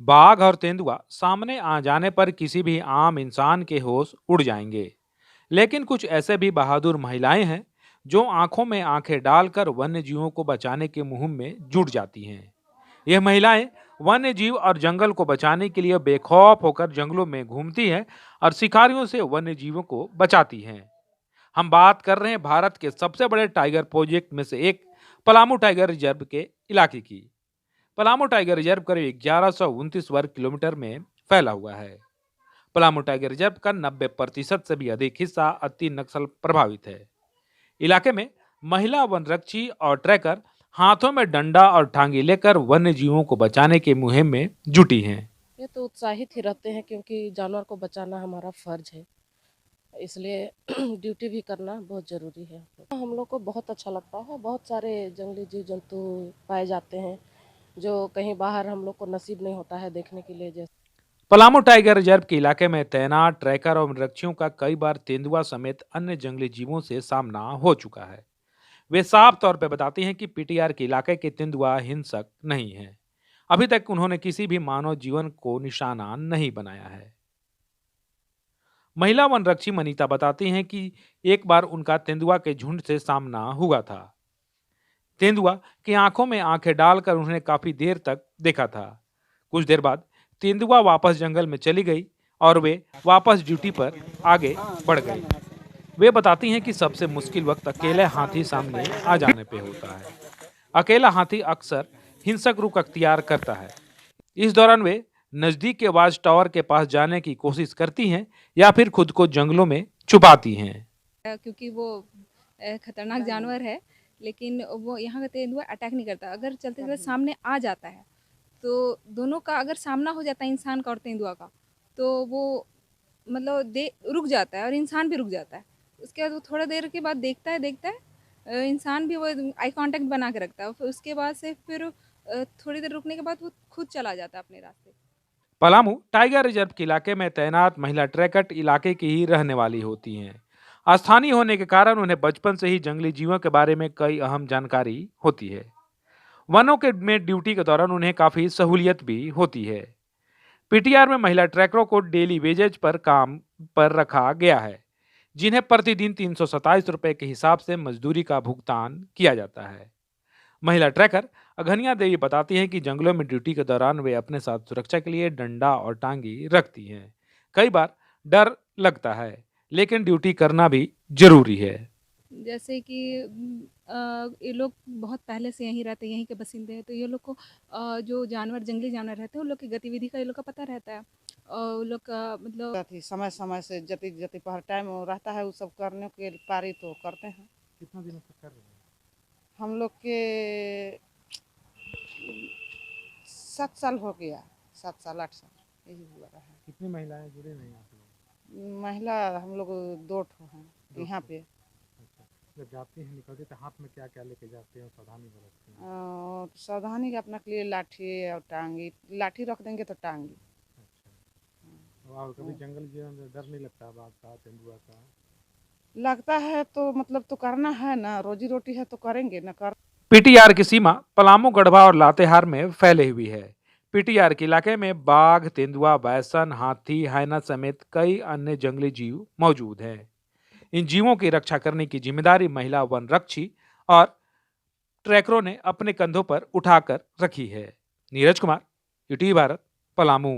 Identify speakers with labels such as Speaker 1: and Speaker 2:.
Speaker 1: बाघ और तेंदुआ सामने आ जाने पर किसी भी आम इंसान के होश उड़ जाएंगे। लेकिन कुछ ऐसे भी बहादुर महिलाएं हैं जो आंखों में आंखें डालकर वन्य जीवों को बचाने के मुहिम में जुट जाती हैं। यह महिलाएं वन्य जीव और जंगल को बचाने के लिए बेखौफ होकर जंगलों में घूमती हैं और शिकारियों से वन्य जीवों को बचाती हैं। हम बात कर रहे हैं भारत के सबसे बड़े टाइगर प्रोजेक्ट में से एक पलामू टाइगर रिजर्व के इलाके की। पलामू टाइगर रिजर्व करीब 1129 वर्ग किलोमीटर में फैला हुआ है। पलामू टाइगर रिजर्व का 90% से भी अधिक हिस्सा अति नक्सल प्रभावित है। इलाके में महिला वनरक्षी और ट्रैकर हाथों में डंडा और टांगी लेकर वन्य जीवों को बचाने की मुहिम में जुटी हैं।
Speaker 2: ये तो उत्साहित ही रहते हैं क्योंकि जानवर को बचाना हमारा फर्ज है, इसलिए ड्यूटी भी करना बहुत ज़रूरी है। हम लोग को बहुत अच्छा लगता है। बहुत सारे जंगली जीव जंतु पाए जाते हैं जो कहीं बाहर हम लोग को नसीब नहीं होता है देखने के लिए। जैसे
Speaker 1: पलामू टाइगर रिजर्व के इलाके में तैनात ट्रैकर और वनरक्षियों का कई बार तेंदुआ समेत अन्य जंगली जीवों से सामना हो चुका है। वे साफ तौर पर बताती हैं कि पीटीआर के इलाके के तेंदुआ हिंसक नहीं है। अभी तक उन्होंने किसी भी मानव जीवन को निशाना नहीं बनाया है। महिला वनरक्षी मनीता बताती हैं कि एक बार उनका तेंदुआ के झुंड से सामना हुआ था। तेंदुआ की आंखों में आंखें डालकर उन्हें काफी देर तक देखा था। कुछ देर बाद तेंदुआ वापस जंगल में चली गई और वे वापस ड्यूटी पर आगे बढ़ गई। वे बताती हैं कि सबसे मुश्किल वक्त अकेले हाथी सामने आ जाने पे होता है। अकेला हाथी अक्सर हिंसक रुख अख्तियार करता है। इस दौरान वे नजदीक के वाच टावर के पास जाने की कोशिश करती हैं या फिर खुद को जंगलों में छुपाती हैं।
Speaker 3: क्योंकि वो खतरनाक जानवर है, लेकिन वो यहाँ का तेंदुआ अटैक नहीं करता। अगर चलते चलते सामने आ जाता है तो दोनों का अगर सामना हो जाता है, इंसान का और तेंदुआ का, तो वो मतलब दे रुक जाता है और इंसान भी रुक जाता है। उसके बाद वो थोड़ा देर के बाद देखता है, इंसान भी वो आई कांटेक्ट बना के रखता है। फिर उसके बाद से फिर थोड़ी देर रुकने के बाद वो खुद चला जाता है अपने रास्ते।
Speaker 1: पलामू टाइगर रिजर्व के इलाके में तैनात महिला ट्रैकट इलाके की ही रहने वाली होती हैं। स्थानीय होने के कारण उन्हें बचपन से ही जंगली जीवों के बारे में कई अहम जानकारी होती है। वनों के में ड्यूटी के दौरान उन्हें काफी सहूलियत भी होती है। पीटीआर में महिला ट्रैकरों को डेली वेजेज पर काम पर रखा गया है, जिन्हें प्रतिदिन 327 रुपए के हिसाब से मजदूरी का भुगतान किया जाता है। महिला ट्रैकर अघनिया देवी बताती हैं कि जंगलों में ड्यूटी के दौरान वे अपने साथ सुरक्षा के लिए डंडा और टांगी रखती हैं। कई बार डर लगता है, लेकिन ड्यूटी करना भी जरूरी है।
Speaker 3: जैसे कि ये लोग बहुत पहले से यहीं रहते हैं, यहीं के बसिंदे हैं, तो ये लोग को जो जानवर जंगली जानवर रहते हैं उन लोग की गतिविधि का ये लोग का पता रहता है। और उन लोग का मतलब
Speaker 4: अथी समय समय से जति जति पर टाइम रहता है वो सब करने के पारी तो करते हैं।
Speaker 5: कितना दिनों से कर रहे हैं?
Speaker 4: हम लोग के 7 साल हो गया, 7 साल 8 साल यही हुआ रहा है।
Speaker 5: कितनी महिलाएं जुड़े हुए हैं आप लोग?
Speaker 4: महिला हम लोग 2 ठो हैं यहाँ पे।
Speaker 5: अच्छा, जब जाती हैं निकलती तो हाथ में क्या क्या लेके जाते हैं, सावधानी बरतते हैं?
Speaker 4: सावधानी के अपना के लिए लाठी और टांगी, लाठी रख देंगे तो टांगी।
Speaker 5: अच्छा, तो आप कभी जंगल जीवन में डर नहीं लगता बाघ का, तेंदुआ का?
Speaker 4: लगता है तो मतलब तो करना है ना, रोजी रोटी है तो करेंगे ना। कर
Speaker 1: पीटीआर की सीमा पलामू, गढ़वा और लातेहार में फैले हुई है। पीटीआर के इलाके में बाघ, तेंदुआ, बैसन, हाथी, हाइना समेत कई अन्य जंगली जीव मौजूद हैं। इन जीवों की रक्षा करने की जिम्मेदारी महिला वन रक्षी और ट्रैकरों ने अपने कंधों पर उठाकर रखी है। नीरज कुमार, यूटी भारत, पलामू।